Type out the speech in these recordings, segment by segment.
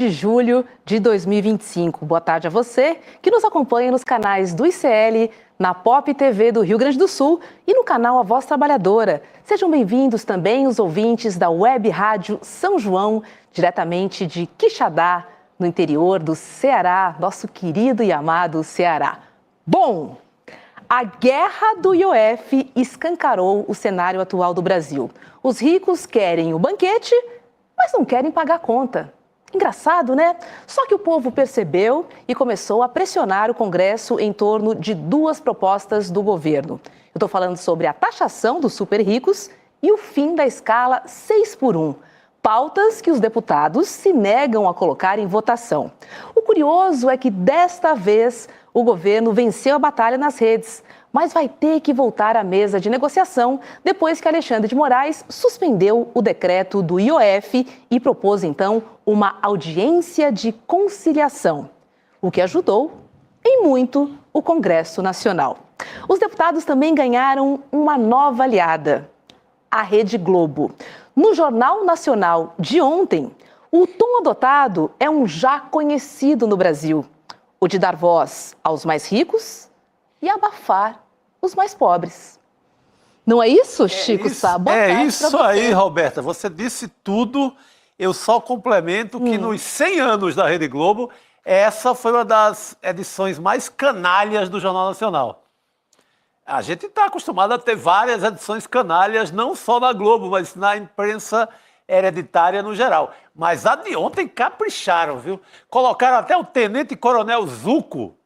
de julho de 2025. Boa tarde a você que nos acompanha nos canais do ICL, na Pop TV do Rio Grande do Sul e no canal A Voz Trabalhadora. Sejam bem-vindos também os ouvintes da Web Rádio São João, diretamente de Quixadá, no interior do Ceará, nosso querido e amado Ceará. Bom, a guerra do IOF escancarou o cenário atual do Brasil. Os ricos querem o banquete, mas não querem pagar a conta. Engraçado, né? Só que o povo percebeu e começou a pressionar o Congresso em torno de duas propostas do governo. Eu estou falando sobre a taxação dos super ricos e o fim da escala 6x1. Pautas que os deputados se negam a colocar em votação. O curioso é que desta vez o governo venceu a batalha nas redes, mas vai ter que voltar à mesa de negociação depois que Alexandre de Moraes suspendeu o decreto do IOF e propôs, então, uma audiência de conciliação, o que ajudou, em muito, o Congresso Nacional. Os deputados também ganharam uma nova aliada, a Rede Globo. No Jornal Nacional de ontem, o tom adotado é um já conhecido no Brasil, o de dar voz aos mais ricos e abafar os mais pobres. Não é isso, Chico Sá? Boa tarde É isso aí, Roberta. Você disse tudo. Eu só complemento que nos 100 anos da Rede Globo, essa foi uma das edições mais canalhas do Jornal Nacional. A gente está acostumado a ter várias edições canalhas, não só na Globo, mas na imprensa hereditária no geral. Mas a de ontem capricharam, viu? Colocaram até o tenente-coronel Zuco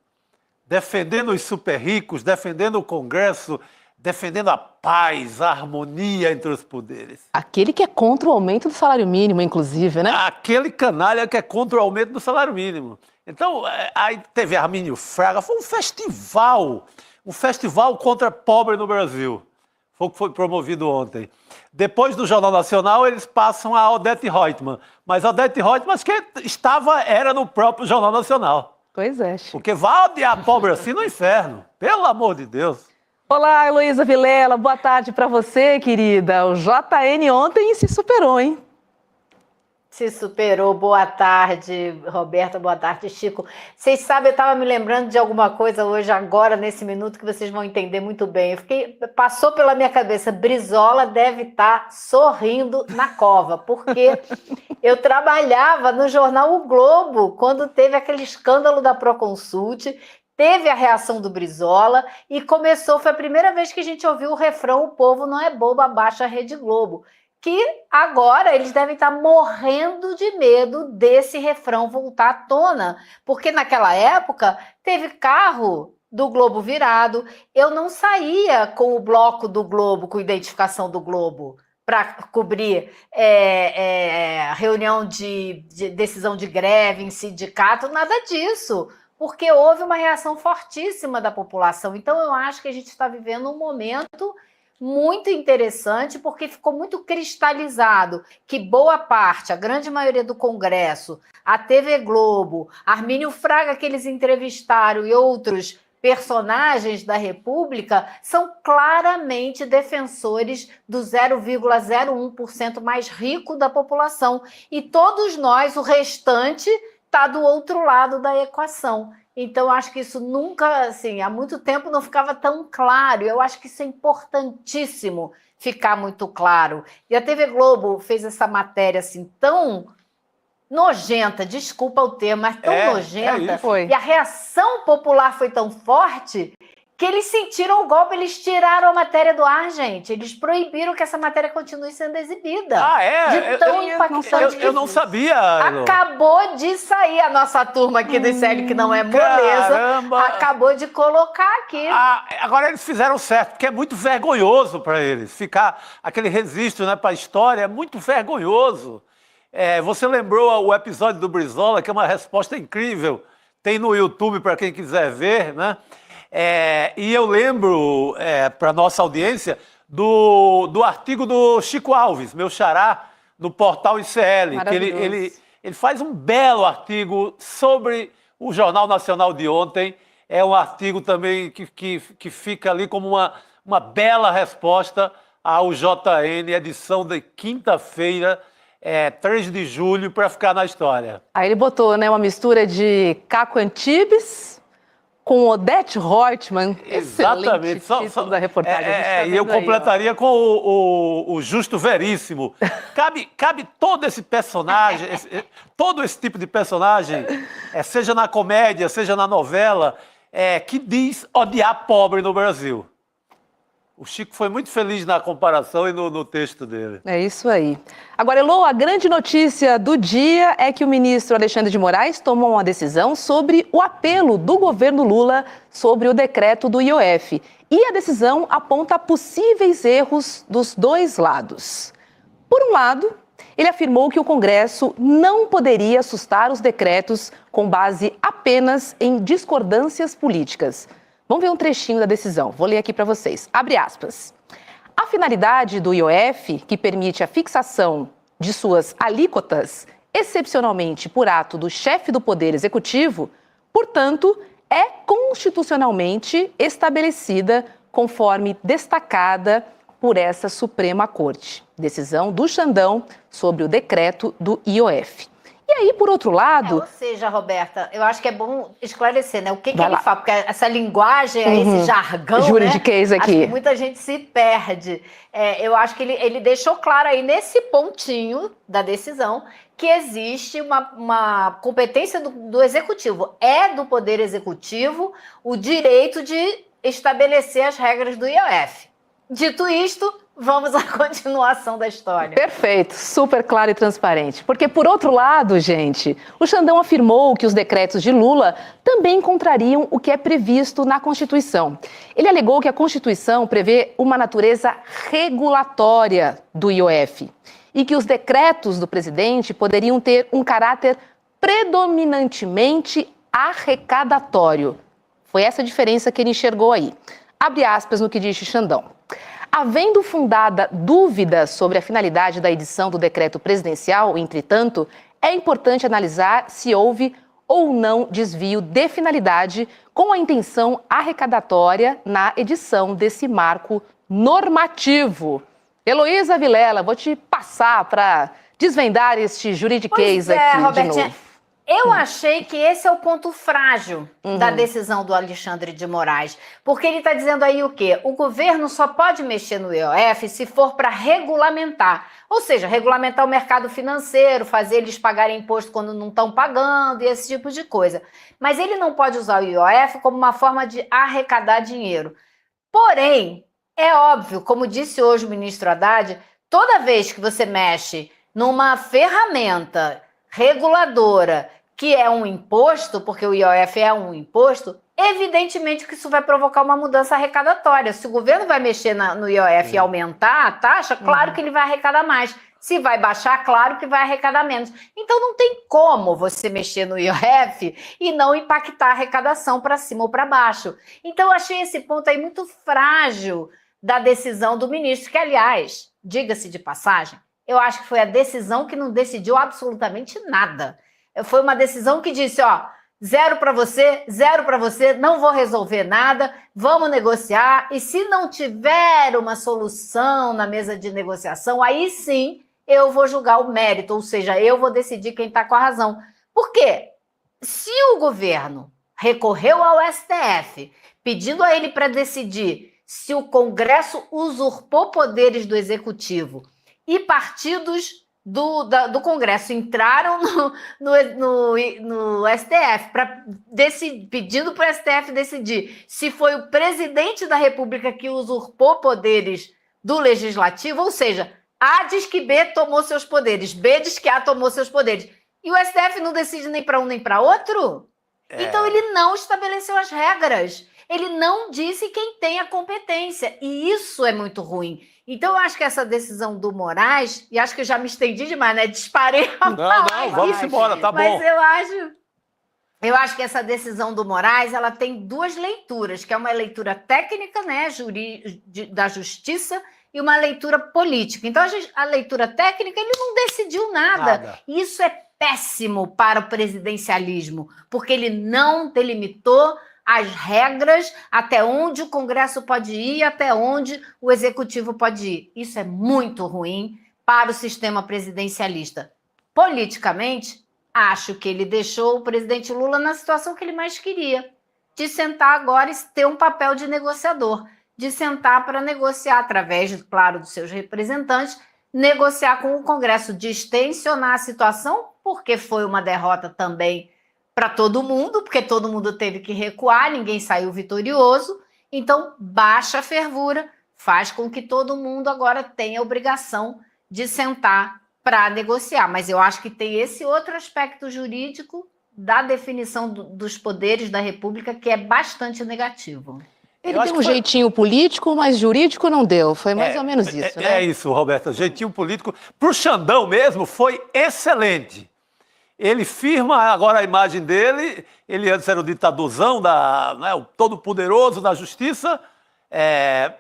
defendendo os super ricos, defendendo o Congresso, defendendo a paz, a harmonia entre os poderes. Aquele que é contra o aumento do salário mínimo, inclusive, né? Aquele canalha que é contra o aumento do salário mínimo. Então, aí teve Armínio Fraga, foi um festival contra pobre no Brasil. Foi o que foi promovido ontem. Depois do Jornal Nacional, eles passam a Odete Roitman. Mas a Odete Roitman, acho que era no próprio Jornal Nacional. Pois é, Chico. Porque vai odiar pobre assim no inferno. Pelo amor de Deus. Olá, Heloísa Vilela. Boa tarde para você, querida. O JN ontem se superou, hein? Se superou. Boa tarde, Roberta. Boa tarde, Chico. Vocês sabem, eu estava me lembrando de alguma coisa hoje, agora, nesse minuto, que vocês vão entender muito bem. Passou pela minha cabeça, Brizola deve estar sorrindo na cova, porque eu trabalhava no jornal O Globo, quando teve aquele escândalo da Proconsult, teve a reação do Brizola e foi a primeira vez que a gente ouviu o refrão "O povo não é bobo, abaixa a Rede Globo", que agora eles devem estar morrendo de medo desse refrão voltar à tona, porque naquela época teve carro do Globo virado, eu não saía com o bloco do Globo, com identificação do Globo, para cobrir reunião de decisão de greve em sindicato, nada disso, porque houve uma reação fortíssima da população. Então eu acho que a gente está vivendo um momento muito interessante, porque ficou muito cristalizado que boa parte, a grande maioria do Congresso, a TV Globo, Armínio Fraga, que eles entrevistaram, e outros personagens da República, são claramente defensores do 0,01% mais rico da população. E todos nós, o restante, está do outro lado da equação. Então, acho que isso nunca, assim, há muito tempo não ficava tão claro. Eu acho que isso é importantíssimo ficar muito claro. E a TV Globo fez essa matéria, assim, tão nojenta, desculpa o termo, mas tão nojenta. E a reação popular foi tão forte que eles sentiram o golpe, eles tiraram a matéria do ar, gente. Eles proibiram que essa matéria continue sendo exibida. Ah, é? De tão impactante eu não sabia. Acabou de sair a nossa turma aqui do ICL, que não é moleza. Caramba. Acabou de colocar aqui. Agora eles fizeram certo, porque é muito vergonhoso para eles. Ficar aquele registro, né, para a história é muito vergonhoso. Você lembrou o episódio do Brizola, que é uma resposta incrível. Tem no YouTube para quem quiser ver, né? E eu lembro, para a nossa audiência, do artigo do Chico Alves, meu xará, no portal ICL, que ele faz um belo artigo sobre o Jornal Nacional de ontem. É um artigo também que fica ali como uma bela resposta ao JN, edição de quinta-feira, 3 de julho para ficar na história. Aí ele botou, né, uma mistura de Caco Antibes com Odete Roitman. Exatamente. Excelente título da reportagem. E eu completaria com o Justo Veríssimo. Cabe todo esse personagem, todo esse tipo de personagem, seja na comédia, seja na novela, que diz odiar pobre no Brasil. O Chico foi muito feliz na comparação e no texto dele. É isso aí. Agora, Elô, a grande notícia do dia é que o ministro Alexandre de Moraes tomou uma decisão sobre o apelo do governo Lula sobre o decreto do IOF. E a decisão aponta possíveis erros dos dois lados. Por um lado, ele afirmou que o Congresso não poderia sustar os decretos com base apenas em discordâncias políticas. Vamos ver um trechinho da decisão. Vou ler aqui para vocês. Abre aspas. A finalidade do IOF, que permite a fixação de suas alíquotas, excepcionalmente por ato do chefe do Poder Executivo, portanto, é constitucionalmente estabelecida conforme destacada por essa Suprema Corte. Decisão do Xandão sobre o decreto do IOF. E aí, por outro lado... ou seja, Roberta, eu acho que é bom esclarecer, né? O que ele fala, porque essa linguagem, esse jargão, juridiquês aqui. Acho que muita gente se perde. Eu acho que ele deixou claro aí, nesse pontinho da decisão, que existe uma competência do Executivo. É do Poder Executivo o direito de estabelecer as regras do IOF. Dito isto, vamos à continuação da história. Perfeito, super claro e transparente. Porque, por outro lado, gente, o Xandão afirmou que os decretos de Lula também contrariam o que é previsto na Constituição. Ele alegou que a Constituição prevê uma natureza regulatória do IOF e que os decretos do presidente poderiam ter um caráter predominantemente arrecadatório. Foi essa a diferença que ele enxergou aí. Abre aspas no que disse Xandão. Havendo fundada dúvida sobre a finalidade da edição do decreto presidencial, entretanto, é importante analisar se houve ou não desvio de finalidade com a intenção arrecadatória na edição desse marco normativo. Heloísa Vilela, vou te passar para desvendar este juridiquês aqui Robertinha, de novo. Eu achei que esse é o ponto frágil da decisão do Alexandre de Moraes, porque ele está dizendo aí o quê? O governo só pode mexer no IOF se for para regulamentar, ou seja, regulamentar o mercado financeiro, fazer eles pagarem imposto quando não estão pagando e esse tipo de coisa. Mas ele não pode usar o IOF como uma forma de arrecadar dinheiro. Porém, é óbvio, como disse hoje o ministro Haddad, toda vez que você mexe numa ferramenta reguladora, que é um imposto, porque o IOF é um imposto, evidentemente que isso vai provocar uma mudança arrecadatória. Se o governo vai mexer no IOF e aumentar a taxa, claro que ele vai arrecadar mais. Se vai baixar, claro que vai arrecadar menos. Então não tem como você mexer no IOF e não impactar a arrecadação para cima ou para baixo. Então eu achei esse ponto aí muito frágil da decisão do ministro, que, aliás, diga-se de passagem, eu acho que foi a decisão que não decidiu absolutamente nada. Foi uma decisão que disse, zero para você, não vou resolver nada, vamos negociar, e se não tiver uma solução na mesa de negociação, aí sim eu vou julgar o mérito, ou seja, eu vou decidir quem está com a razão. Por quê? Se o governo recorreu ao STF, pedindo a ele para decidir se o Congresso usurpou poderes do Executivo, e partidos do Congresso entraram no STF pedindo para o STF decidir se foi o presidente da República que usurpou poderes do Legislativo, ou seja, A diz que B tomou seus poderes, B diz que A tomou seus poderes. E o STF não decide nem para um nem para outro? Então ele não estabeleceu as regras. Ele não disse quem tem a competência. E isso é muito ruim. Então, eu acho que essa decisão do Moraes, e acho que eu já me estendi demais, né? Disparei a Não, vamos embora, tá bom. Mas eu acho que essa decisão do Moraes, ela tem duas leituras, que é uma leitura técnica, né, da justiça, e uma leitura política. Então, a leitura técnica, ele não decidiu nada. Isso é péssimo para o presidencialismo, porque ele não delimitou as regras até onde o Congresso pode ir, até onde o Executivo pode ir. Isso é muito ruim para o sistema presidencialista. Politicamente, acho que ele deixou o presidente Lula na situação que ele mais queria, de sentar agora e ter um papel de negociador, de sentar para negociar através, claro, dos seus representantes, negociar com o Congresso, de extensionar a situação, porque foi uma derrota também para todo mundo, porque todo mundo teve que recuar, ninguém saiu vitorioso, então baixa a fervura, faz com que todo mundo agora tenha a obrigação de sentar para negociar. Mas eu acho que tem esse outro aspecto jurídico da definição dos poderes da República que é bastante negativo. Ele deu um jeitinho político, mas jurídico não deu. Foi mais ou menos isso, né? É isso, Roberta. Jeitinho político. Para o Xandão mesmo, foi excelente. Ele firma agora a imagem dele. Ele antes era o ditadorzão, né, o todo-poderoso da justiça,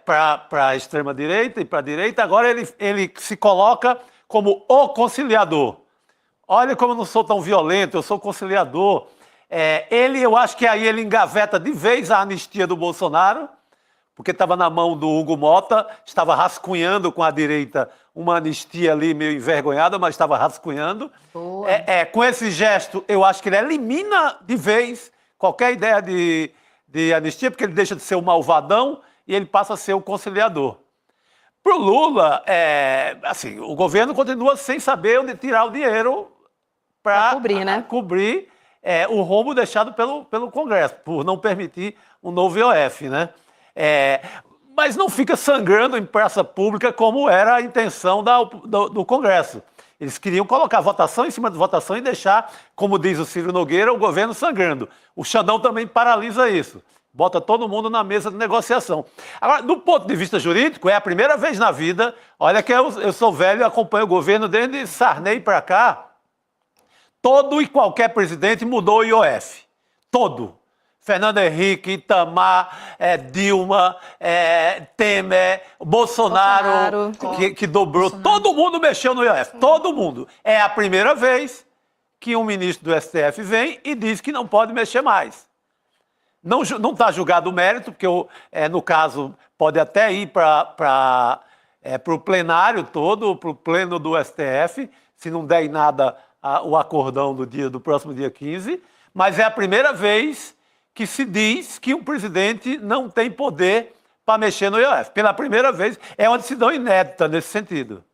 para a extrema-direita e para a direita. Agora ele se coloca como o conciliador. Olha como eu não sou tão violento, eu sou conciliador. Eu acho que aí ele engaveta de vez a anistia do Bolsonaro, porque estava na mão do Hugo Mota, estava rascunhando com a direita uma anistia ali meio envergonhada, mas estava rascunhando. Com esse gesto, eu acho que ele elimina de vez qualquer ideia de anistia, porque ele deixa de ser o malvadão e ele passa a ser o conciliador. Para o Lula, assim, o governo continua sem saber onde tirar o dinheiro para cobrir o rombo deixado pelo Congresso, por não permitir um novo IOF, né? Mas não fica sangrando em praça pública como era a intenção do Congresso. Eles queriam colocar votação em cima de votação e deixar, como diz o Ciro Nogueira, o governo sangrando. O Xandão também paralisa isso. Bota todo mundo na mesa de negociação. Agora, do ponto de vista jurídico, é a primeira vez na vida, olha que eu sou velho e acompanho o governo desde Sarney para cá, todo e qualquer presidente mudou o IOF. Todo. Fernando Henrique, Itamar, Dilma, Temer, Bolsonaro. Que dobrou. Bolsonaro. Todo mundo mexeu no IOF. Todo mundo. É a primeira vez que um ministro do STF vem e diz que não pode mexer mais. Não está julgado o mérito, porque, no caso, pode até ir para o plenário todo, para o pleno do STF, se não der em nada o acordão do próximo dia 15, mas é a primeira vez que se diz que um presidente não tem poder para mexer no IOF. Pela primeira vez, é uma decisão inédita nesse sentido.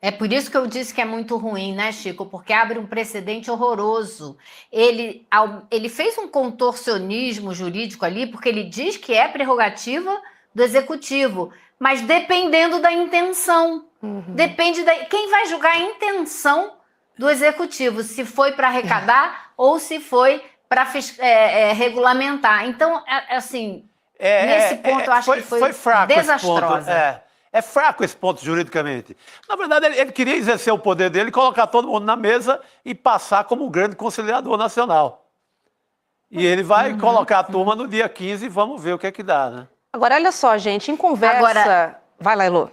É por isso que eu disse que é muito ruim, né, Chico? Porque abre um precedente horroroso. Ele fez um contorcionismo jurídico ali, porque ele diz que é prerrogativa do executivo, mas dependendo da intenção. Depende quem vai julgar a intenção do executivo, se foi para arrecadar ou se foi para regulamentar. Então, assim, nesse ponto eu acho que foi fraco desastrosa. É fraco esse ponto juridicamente. Na verdade, ele queria exercer o poder dele, colocar todo mundo na mesa e passar como um grande conciliador nacional. E ele vai colocar a turma no dia 15 e vamos ver o que é que dá, né? Agora, olha só, gente, em conversa... Agora... Vai lá, Elô.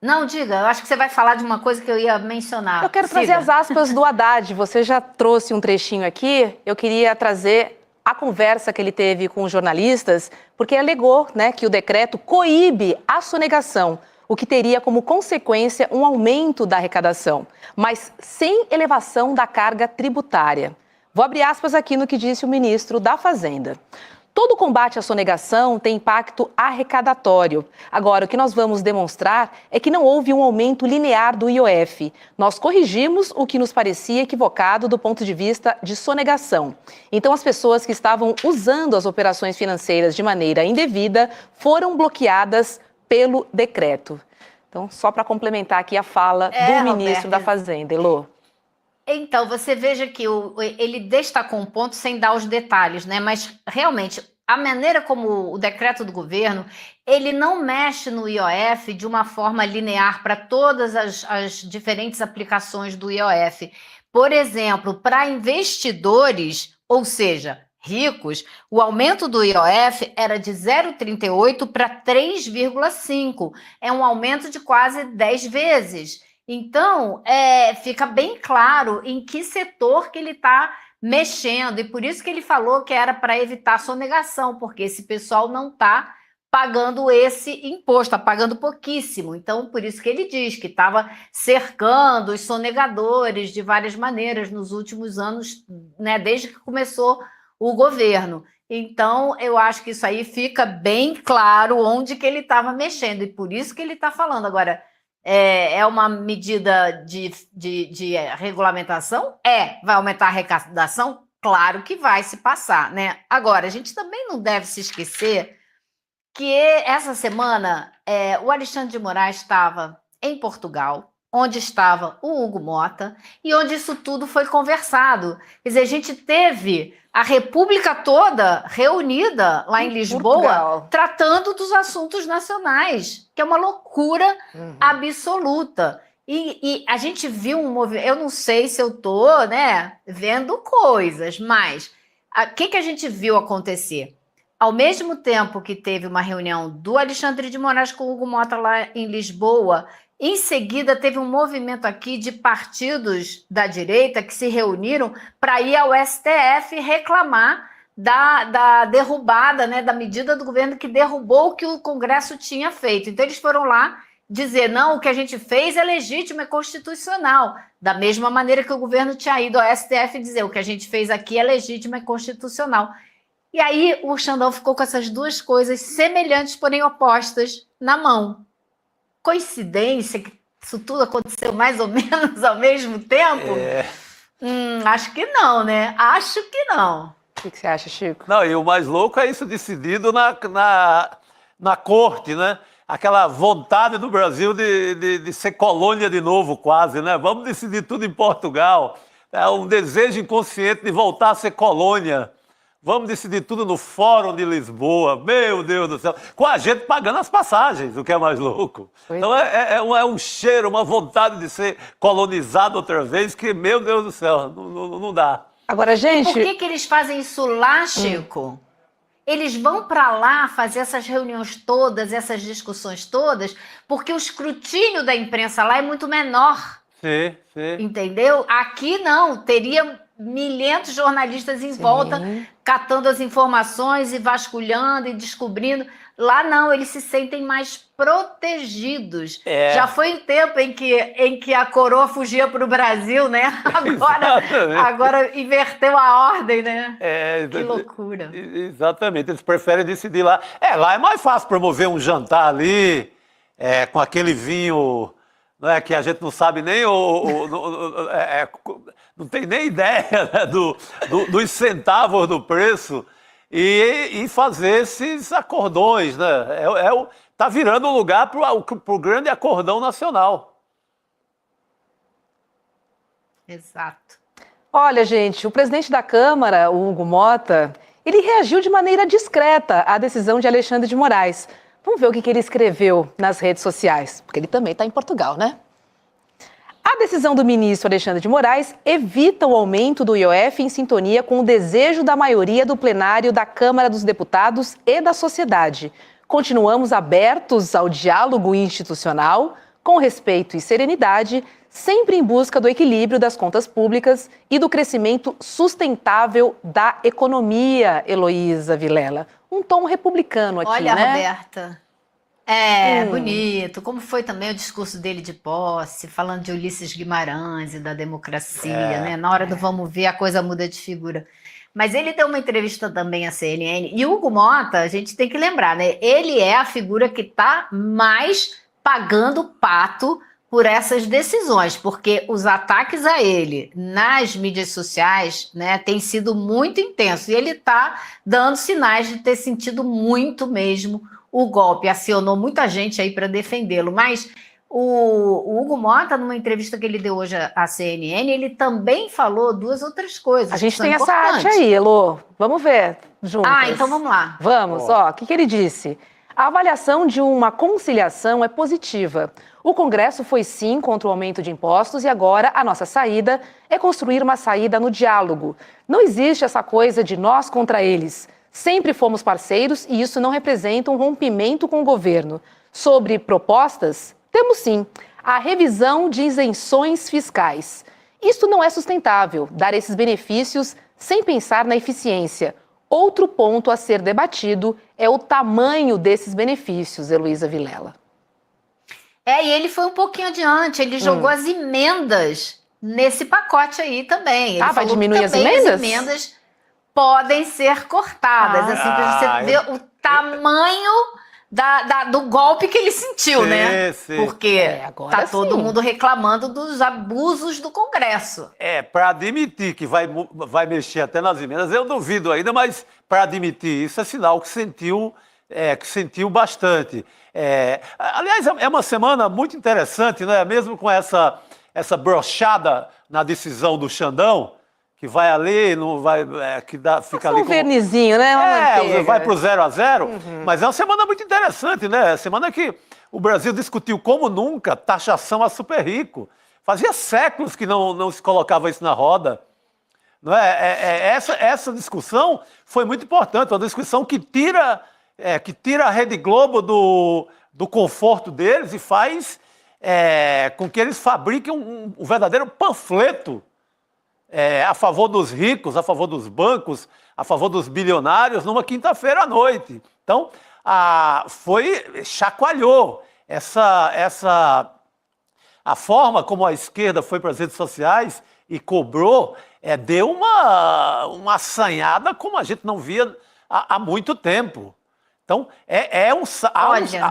Não, diga, eu acho que você vai falar de uma coisa que eu ia mencionar. Eu quero trazer as aspas do Haddad. Você já trouxe um trechinho aqui, eu queria trazer a conversa que ele teve com os jornalistas, porque ele alegou, né, que o decreto coíbe a sonegação, o que teria como consequência um aumento da arrecadação, mas sem elevação da carga tributária. Vou abrir aspas aqui no que disse o ministro da Fazenda. Todo combate à sonegação tem impacto arrecadatório. Agora, o que nós vamos demonstrar é que não houve um aumento linear do IOF. Nós corrigimos o que nos parecia equivocado do ponto de vista de sonegação. Então, as pessoas que estavam usando as operações financeiras de maneira indevida foram bloqueadas pelo decreto. Então, só para complementar aqui a fala do ministro da Fazenda, Elô. Então, você veja que ele destacou um ponto sem dar os detalhes, né? Mas, realmente, a maneira como o decreto do governo, ele não mexe no IOF de uma forma linear para todas as diferentes aplicações do IOF. Por exemplo, para investidores, ou seja, ricos, o aumento do IOF era de 0,38 para 3,5. É um aumento de quase 10 vezes. Então, fica bem claro em que setor que ele está mexendo, e por isso que ele falou que era para evitar sonegação, porque esse pessoal não está pagando esse imposto, está pagando pouquíssimo. Então, por isso que ele diz que estava cercando os sonegadores de várias maneiras nos últimos anos, né, desde que começou o governo. Então, eu acho que isso aí fica bem claro onde que ele estava mexendo, e por isso que ele está falando. Agora, é uma medida de regulamentação? Vai aumentar a arrecadação? Claro que vai se passar, né? Agora, a gente também não deve se esquecer que essa semana o Alexandre de Moraes estava em Portugal, onde estava o Hugo Mota, e onde isso tudo foi conversado. Quer dizer, a gente teve a República toda reunida lá em Lisboa, Portugal, tratando dos assuntos nacionais, que é uma loucura absoluta. E a gente viu um movimento, eu não sei se eu estou, né, vendo coisas, mas o que a gente viu acontecer? Ao mesmo tempo que teve uma reunião do Alexandre de Moraes com o Hugo Mota lá em Lisboa, em seguida teve um movimento aqui de partidos da direita que se reuniram para ir ao STF reclamar da derrubada, né, da medida do governo que derrubou o que o Congresso tinha feito. Então eles foram lá dizer, não, o que a gente fez é legítimo, é constitucional. Da mesma maneira que o governo tinha ido ao STF dizer, o que a gente fez aqui é legítimo, é constitucional. E aí o Xandão ficou com essas duas coisas semelhantes, porém opostas, na mão. Coincidência que isso tudo aconteceu mais ou menos ao mesmo tempo? Acho que não, né? Acho que não. O que você acha, Chico? Não, e o mais louco é isso decidido na corte, né? Aquela vontade do Brasil de ser colônia de novo, quase, né? Vamos decidir tudo em Portugal. É um desejo inconsciente de voltar a ser colônia. Vamos decidir tudo no Fórum de Lisboa. Meu Deus do céu. Com a gente pagando as passagens, o que é mais louco. Então é um cheiro, uma vontade de ser colonizado outra vez que, meu Deus do céu, não dá. Agora, gente... Por que eles fazem isso lá, Chico? Eles vão para lá fazer essas reuniões todas, essas discussões todas, porque o escrutínio da imprensa lá é muito menor. Sim. Entendeu? Aqui não, teria milhentos jornalistas em volta, catando as informações e vasculhando e descobrindo. Lá não, eles se sentem mais protegidos. Já foi o tempo em que a coroa fugia para o Brasil, né? Agora inverteu a ordem, né? Que loucura. Exatamente, eles preferem decidir lá. Lá é mais fácil promover um jantar ali, com aquele vinho... Não é que a gente não sabe nem não tem nem ideia, né, dos centavos do preço e fazer esses acordões, né? Tá virando um lugar para o grande acordão nacional. Exato. Olha, gente, o presidente da Câmara, o Hugo Mota, ele reagiu de maneira discreta à decisão de Alexandre de Moraes. Vamos ver o que ele escreveu nas redes sociais, porque ele também está em Portugal, né? A decisão do ministro Alexandre de Moraes evita o aumento do IOF em sintonia com o desejo da maioria do plenário da Câmara dos Deputados e da sociedade. Continuamos abertos ao diálogo institucional, com respeito e serenidade, sempre em busca do equilíbrio das contas públicas e do crescimento sustentável da economia, Heloísa Vilela. Um tom republicano aqui, Olha, né? Roberta, bonito. Como foi também o discurso dele de posse, falando de Ulisses Guimarães e da democracia, né? Na hora do vamos ver, a coisa muda de figura. Mas ele deu uma entrevista também à CNN. E o Hugo Mota, a gente tem que lembrar, né? Ele é a figura que está mais pagando pato por essas decisões, porque os ataques a ele nas mídias sociais, né, têm sido muito intensos. E ele está dando sinais de ter sentido muito mesmo o golpe. Acionou muita gente aí para defendê-lo. Mas o Hugo Mota, numa entrevista que ele deu hoje à CNN, ele também falou duas outras coisas. A gente que tem são essa arte importantes. aí, Elô. Vamos ver juntas. Então vamos lá. Vamos, o que ele disse? A avaliação de uma conciliação é positiva. O Congresso foi sim contra o aumento de impostos e agora a nossa saída é construir uma saída no diálogo. Não existe essa coisa de nós contra eles. Sempre fomos parceiros e isso não representa um rompimento com o governo. Sobre propostas, temos sim a revisão de isenções fiscais. Isto não é sustentável, dar esses benefícios sem pensar na eficiência. Outro ponto a ser debatido é o tamanho desses benefícios, Heloísa Vilela. E ele foi um pouquinho adiante, ele jogou as emendas nesse pacote aí também. Ele vai diminuir as também emendas? As emendas podem ser cortadas, assim, pra você ver o tamanho do golpe que ele sentiu, né? Sim. Porque agora todo mundo reclamando dos abusos do Congresso. Para admitir que vai mexer até nas emendas, eu duvido ainda, mas para admitir isso é sinal que sentiu bastante. Aliás, é uma semana muito interessante, né? Mesmo com essa brochada na decisão do Xandão, que vai ali, não vai, fica ali um vernizinho, né? Vai para o 0-0, mas é uma semana muito interessante, né? Semana que o Brasil discutiu como nunca taxação a super rico. Fazia séculos que não se colocava isso na roda. Não é? Essa discussão foi muito importante, uma discussão que tira a Rede Globo do conforto deles e faz com que eles fabriquem um verdadeiro panfleto a favor dos ricos, a favor dos bancos, a favor dos bilionários, numa quinta-feira à noite. Então, chacoalhou a forma como a esquerda foi para as redes sociais e cobrou, deu uma assanhada como a gente não via há muito tempo. Então,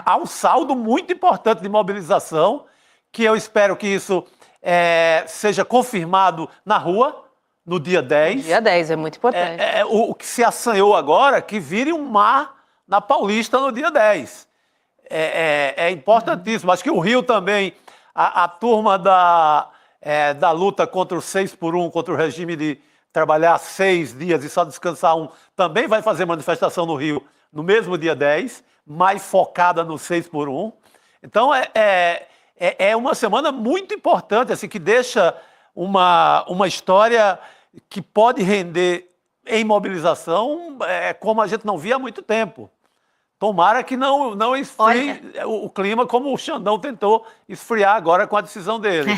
há um saldo muito importante de mobilização, que eu espero que isso seja confirmado na rua, no dia 10. Dia 10, é muito importante. O que se assanhou agora, que vire um mar na Paulista no dia 10. É importantíssimo. Acho que o Rio também, a turma da luta contra o 6x1, contra o regime de trabalhar 6 dias e só descansar 1, também vai fazer manifestação no Rio no mesmo dia 10, mais focada no 6x1. Então, é uma semana muito importante, assim, que deixa uma história que pode render em mobilização como a gente não via há muito tempo. Tomara que não esfrie o clima como o Xandão tentou esfriar agora com a decisão dele.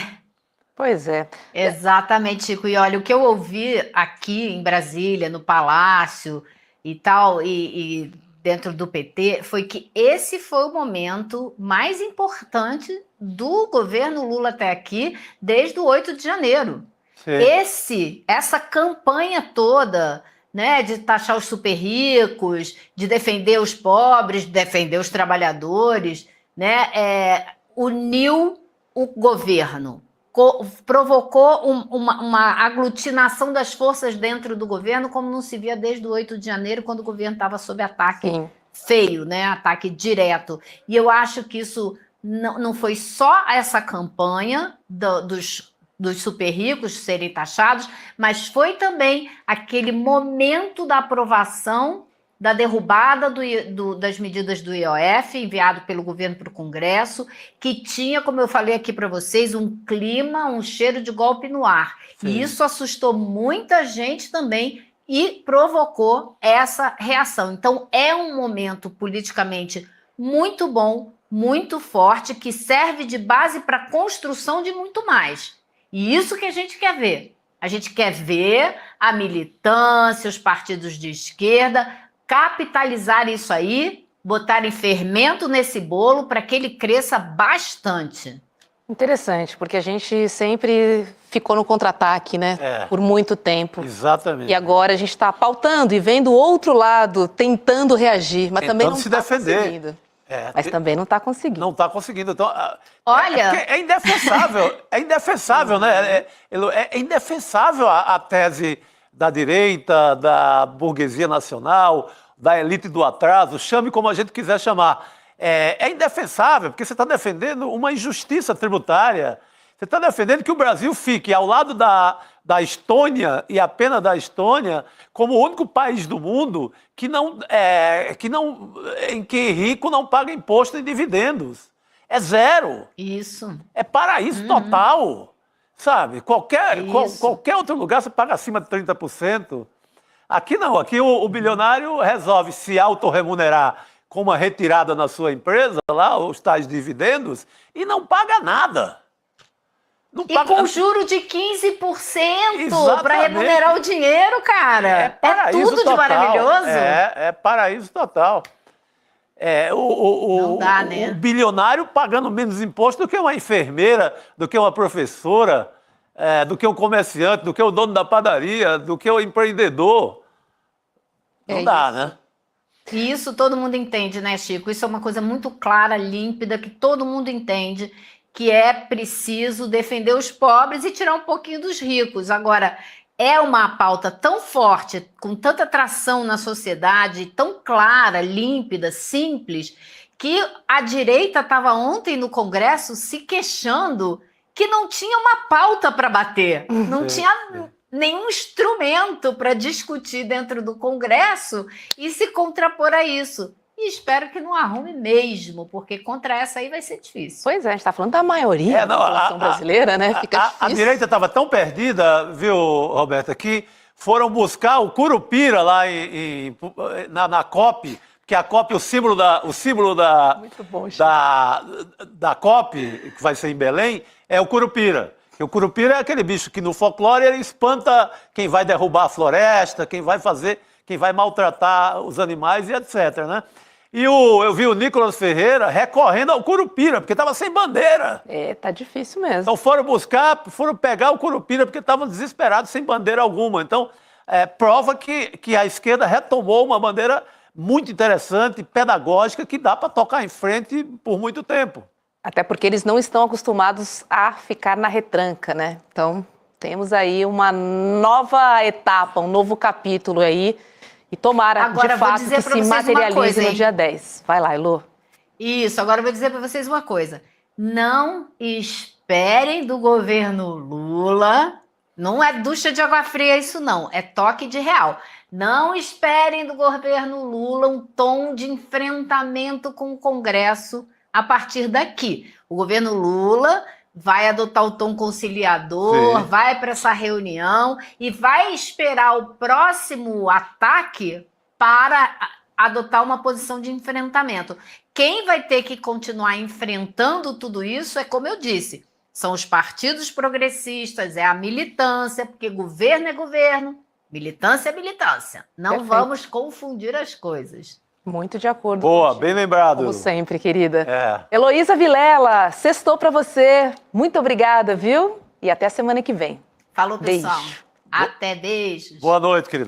Pois é. Exatamente, Chico. E olha, o que eu ouvi aqui em Brasília, no Palácio e tal, e dentro do PT, foi que esse foi o momento mais importante do governo Lula até aqui, desde o 8 de janeiro. Sim. Essa campanha toda, né, de taxar os super ricos, de defender os pobres, de defender os trabalhadores, né, uniu o governo, provocou uma aglutinação das forças dentro do governo, como não se via desde o 8 de janeiro, quando o governo estava sob ataque feio, né, ataque direto. E eu acho que isso não foi só essa campanha dos super ricos serem taxados, mas foi também aquele momento da aprovação da derrubada das medidas do IOF, enviado pelo governo para o Congresso, que tinha, como eu falei aqui para vocês, um clima, um cheiro de golpe no ar. Sim. E isso assustou muita gente também e provocou essa reação. Então, é um momento politicamente muito bom, muito forte, que serve de base para a construção de muito mais. E isso que a gente quer ver. A gente quer ver a militância, os partidos de esquerda capitalizar isso aí, botarem fermento nesse bolo para que ele cresça bastante. Interessante, porque a gente sempre ficou no contra-ataque, né? Por muito tempo. Exatamente. E agora a gente está pautando e vendo o outro lado, tentando reagir, mas também não está conseguindo. Mas também não está conseguindo. Não está conseguindo. Então, olha, é indefensável. É indefensável, né? É indefensável a tese da direita, da burguesia nacional, da elite do atraso, chame como a gente quiser chamar. É indefensável, porque você está defendendo uma injustiça tributária. Você está defendendo que o Brasil fique ao lado da Estônia e apenas da Estônia como o único país do mundo em que rico não paga imposto em dividendos. É zero. Isso. É paraíso total. Sabe? Qualquer outro lugar você paga acima de 30%. Aqui não. Aqui o bilionário resolve se autorremunerar com uma retirada na sua empresa, lá, os tais dividendos, e não paga nada. Não E paga- com juro de 15% Exatamente. para remunerar o dinheiro, cara. É paraíso tudo de total. maravilhoso. É paraíso total. Não dá, né? O bilionário pagando menos imposto do que uma enfermeira, do que uma professora, do que um comerciante, do que o dono da padaria, do que o empreendedor. Não É dá, isso. né? E isso todo mundo entende, né, Chico? Isso é uma coisa muito clara, límpida, que todo mundo entende, que é preciso defender os pobres e tirar um pouquinho dos ricos. Agora, é uma pauta tão forte, com tanta atração na sociedade, tão clara, límpida, simples, que a direita estava ontem no Congresso se queixando que não tinha uma pauta para bater, não tinha nenhum instrumento para discutir dentro do Congresso e se contrapor a isso. E espero que não arrume mesmo, porque contra essa aí vai ser difícil. Pois é, a gente está falando da maioria da população brasileira, né? Fica A difícil. direita estava tão perdida, viu, Roberta, que foram buscar o Curupira lá na COP, que a COP, o símbolo Muito bom, Chico. da COP, que vai ser em Belém, é o Curupira. E o Curupira é aquele bicho que no folclore ele espanta quem vai derrubar a floresta, quem vai maltratar os animais e etc, né? E eu vi o Nicolas Ferreira recorrendo ao Curupira, porque estava sem bandeira. Tá difícil mesmo. Então foram pegar o Curupira porque estavam desesperados, sem bandeira alguma. Então, prova que a esquerda retomou uma bandeira muito interessante, pedagógica, que dá para tocar em frente por muito tempo. Até porque eles não estão acostumados a ficar na retranca, né? Então, temos aí uma nova etapa, um novo capítulo aí. E tomara, Agora, de vou fato, dizer que pra se vocês uma materialize coisa, no hein? dia 10. Vai lá, Elô. Isso, agora eu vou dizer para vocês uma coisa. Não esperem do governo Lula, não é ducha de água fria isso não, é toque de real. Não esperem do governo Lula um tom de enfrentamento com o Congresso a partir daqui. O governo Lula vai adotar o tom conciliador, Sim. vai para essa reunião e vai esperar o próximo ataque para adotar uma posição de enfrentamento. Quem vai ter que continuar enfrentando tudo isso é, como eu disse, são os partidos progressistas, é a militância, porque governo é governo, militância é militância. Não Perfeito. vamos confundir as coisas. Muito de acordo. Boa, contigo, bem lembrado. Como sempre, querida. É. Heloísa Vilela, sextou pra você. Muito obrigada, viu? E até semana que vem. Falou, Beijo. pessoal. Até beijos. Boa noite, querida.